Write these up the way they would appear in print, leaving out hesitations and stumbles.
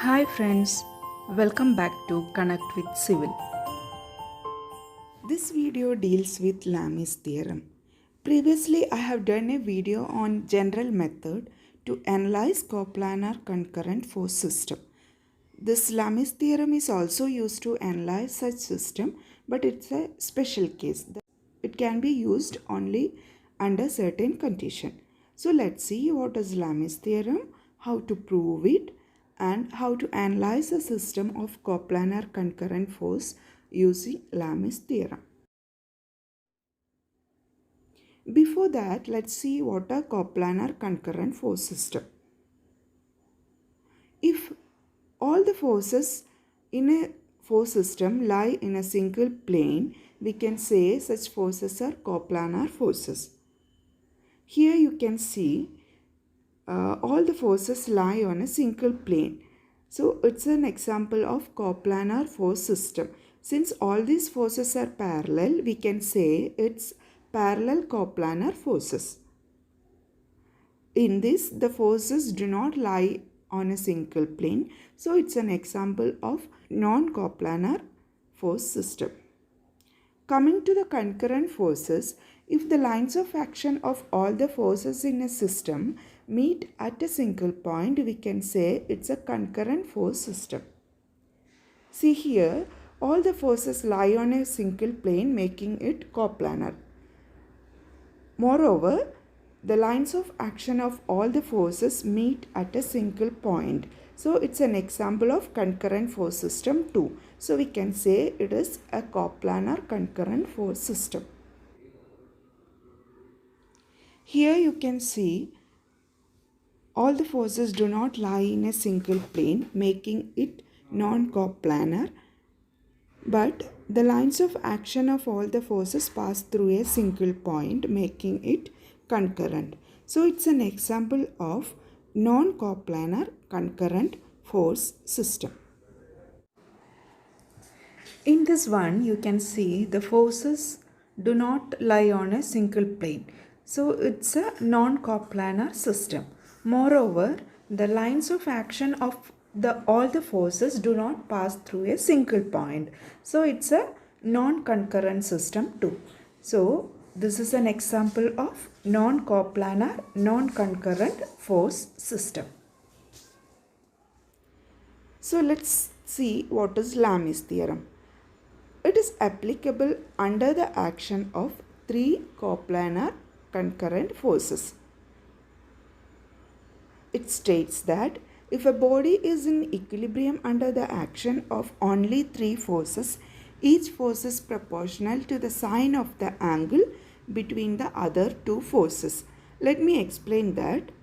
Hi friends, welcome back to Connect with Civil. This video deals with Lamis theorem. Previously, I have done a video on general method to analyze coplanar concurrent force system. This Lamis theorem is also used to analyze such system, but it's a special case. It can be used only under certain condition. So let's see what is Lamis theorem, how to prove it, and how to analyze a system of coplanar concurrent force using Lamis theorem. Before that, let's see what a coplanar concurrent force system. If all the forces in a force system lie in a single plane, we can say such forces are coplanar forces. Here you can see all the forces lie on a single plane. So it's an example of coplanar force system. Since all these forces are parallel, we can say it's parallel coplanar forces. In this, the forces do not lie on a single plane. So it's an example of non-coplanar force system. Coming to the concurrent forces, if the lines of action of all the forces in a system meet at a single point, we can say it's a concurrent force system. See here, all the forces lie on a single plane, making it coplanar. Moreover, the lines of action of all the forces meet at a single point. So it's an example of concurrent force system too. So we can say it is a coplanar concurrent force system. Here you can see all the forces do not lie in a single plane, making it non-coplanar, but the lines of action of all the forces pass through a single point, making it concurrent. So it's an example of non-coplanar concurrent force system. In this one, you can see the forces do not lie on a single plane. So it's a non-coplanar system. Moreover, the lines of action of all the forces do not pass through a single point. So it's a non-concurrent system too. So this is an example of non-coplanar, non-concurrent force system. So let's see what is Lamis theorem. It is applicable under the action of three coplanar concurrent forces. It states that if a body is in equilibrium under the action of only three forces, each force is proportional to the sine of the angle between the other two forces. Let me explain that.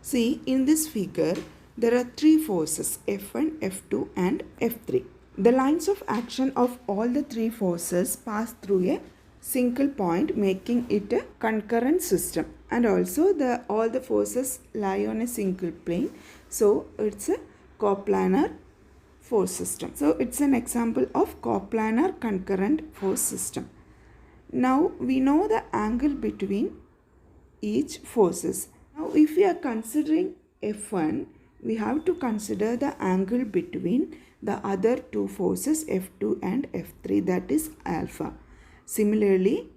See, in this figure, there are three forces, F1, F2 and F3. The lines of action of all the three forces pass through a single point, making it a concurrent system, and also all the forces lie on a single plane, so it's a coplanar force system. So it's an example of coplanar concurrent force system. Now we know the angle between each forces. Now if we are considering F1, we have to consider the angle between the other two forces F2 and F3, that is alpha. Similarly,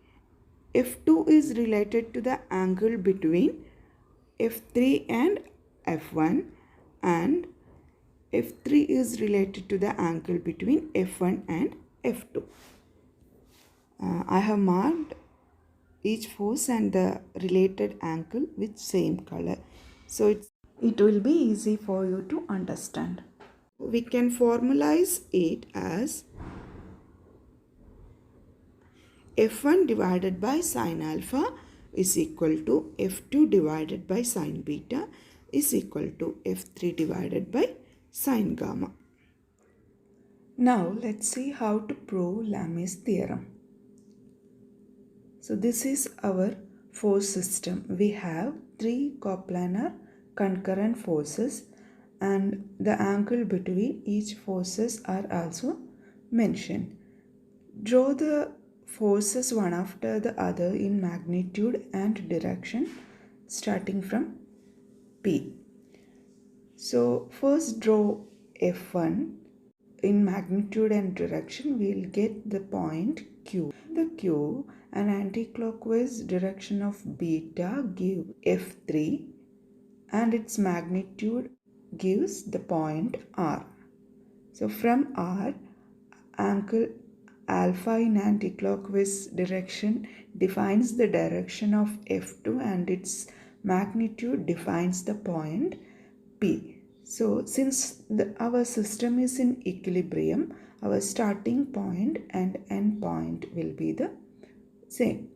F2 is related to the angle between F3 and F1, and F3 is related to the angle between F1 and F2. I have marked each force and the related angle with same color. So it will be easy for you to understand. We can formalize it as F1 divided by sine alpha is equal to F2 divided by sine beta is equal to F3 divided by sine gamma. Now let's see how to prove Lamis theorem. So this is our force system. We have three coplanar concurrent forces and the angle between each forces are also mentioned. Draw the forces one after the other in magnitude and direction starting from P. So first draw F1 in magnitude and direction, we will get the point Q. The Q, an anti-clockwise direction of beta give F3 and its magnitude gives the point R. So from R, angle alpha in anti-clockwise direction defines the direction of F2 and its magnitude defines the point P. So since our system is in equilibrium, our starting point and end point will be the same.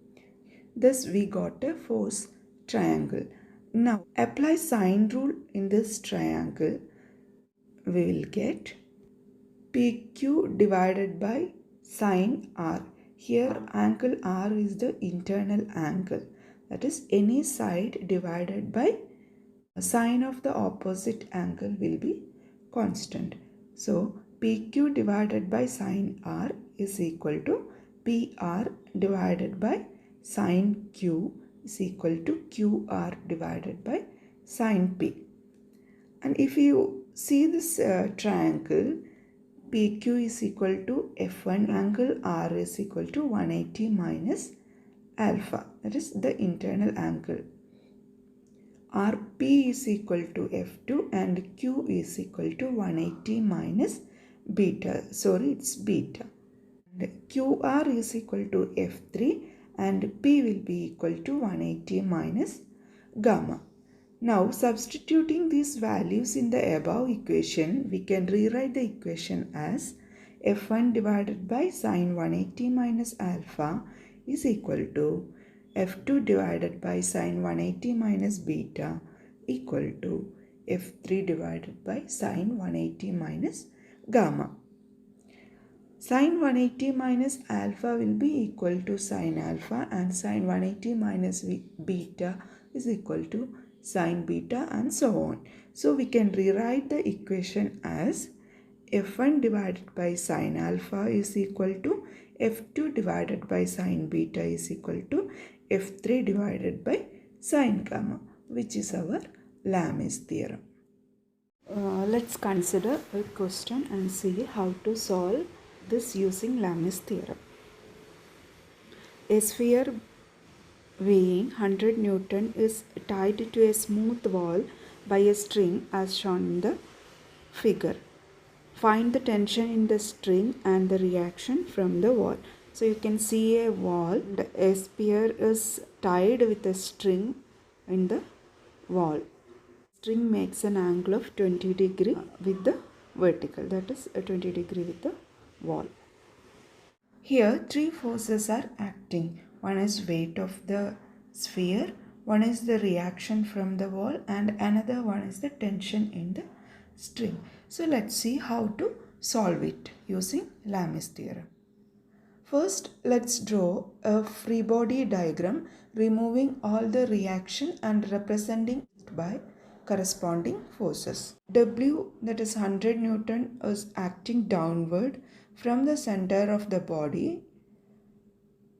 Thus we got a force triangle. Now apply sine rule in this triangle. We will get PQ divided by sine R. Here angle R is the internal angle. That is any side divided by sine of the opposite angle will be constant. So PQ divided by sine R is equal to PR divided by sine Q is equal to QR divided by sine P. And if you see this triangle, PQ is equal to F1, angle R is equal to 180 minus alpha, that is the internal angle. RP is equal to F2 and Q is equal to 180 minus beta, sorry it's beta. And QR is equal to F3 and P will be equal to 180 minus gamma. Now substituting these values in the above equation, we can rewrite the equation as F1 divided by sine 180 minus alpha is equal to F2 divided by sine 180 minus beta equal to F3 divided by sine 180 minus gamma. Sine 180 minus alpha will be equal to sine alpha and sine 180 minus beta is equal to sine beta and so on. So we can rewrite the equation as F1 divided by sine alpha is equal to F2 divided by sine beta is equal to F3 divided by sine gamma, which is our Lamis theorem. Let's consider a question and see how to solve this using Lamis theorem. A sphere weighing 100 Newton is tied to a smooth wall by a string as shown in the figure. Find the tension in the string and the reaction from the wall. So you can see a wall, a sphere is tied with a string in the wall. String makes an angle of 20 degree with the vertical, that is a 20 degree with the wall. Here three forces are acting. One is weight of the sphere, one is the reaction from the wall and another one is the tension in the string. So let's see how to solve it using Lamis theorem. First, let's draw a free body diagram removing all the reaction and representing it by corresponding forces. W, that is 100 Newton, is acting downward from the center of the body.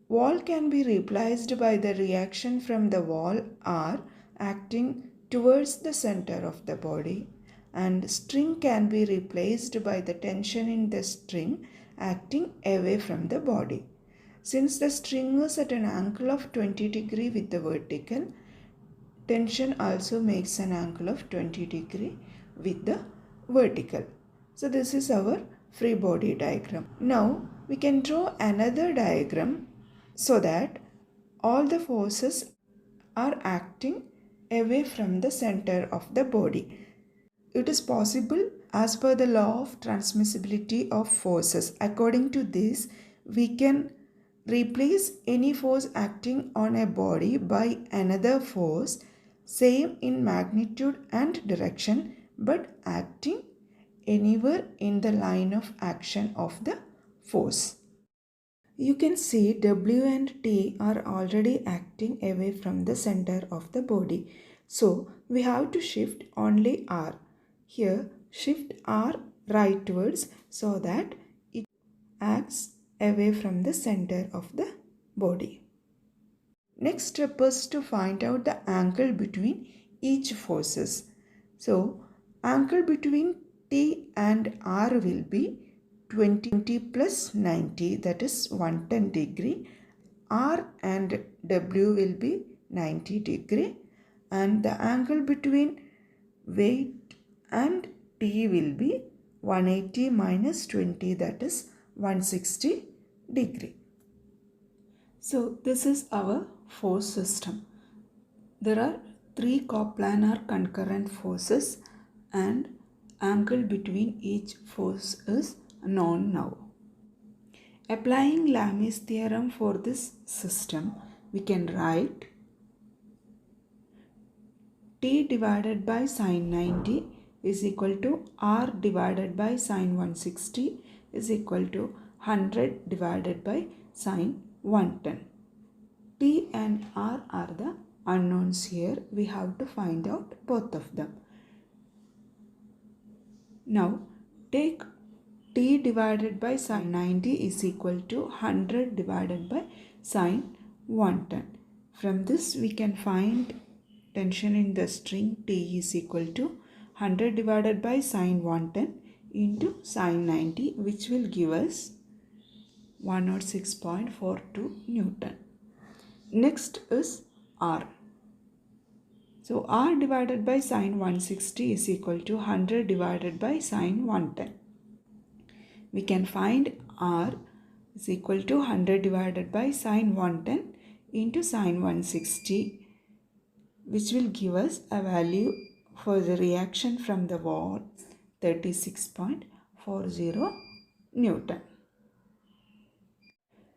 Wall can be replaced by the reaction from the wall R acting towards the center of the body, and string can be replaced by the tension in the string acting away from the body. Since the string is at an angle of 20 degree with the vertical, tension also makes an angle of 20 degree with the vertical. So this is our free body diagram. Now we can draw another diagram so that all the forces are acting away from the center of the body. It is possible as per the law of transmissibility of forces. According to this, we can replace any force acting on a body by another force same in magnitude and direction but acting anywhere in the line of action of the force. You can see W and T are already acting away from the center of the body. So we have to shift only R. Here shift R rightwards so that it acts away from the center of the body. Next step is to find out the angle between each forces. So angle between T and R will be 20 plus 90, that is 110 degree. R and W will be 90 degree, and the angle between weight and T will be 180 minus 20, that is 160 degree. So this is our force system. There are three coplanar concurrent forces and angle between each force is known now. Applying Lamis theorem for this system, we can write T divided by sine 90 is equal to R divided by sine 160 is equal to 100 divided by sine 110. T and R are the unknowns here. We have to find out both of them. Now take T divided by sine 90 is equal to 100 divided by sine 110. From this we can find tension in the string T is equal to 100 divided by sine 110 into sine 90, which will give us 106.42 Newton. Next is R. So R divided by sine 160 is equal to 100 divided by sine 110. We can find R is equal to 100 divided by sine 110 into sine 160, which will give us a value for the reaction from the wall 36.40 Newton.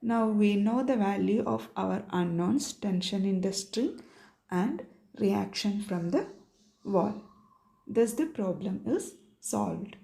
Now we know the value of our unknowns, tension in the string and reaction from the wall. Thus the problem is solved.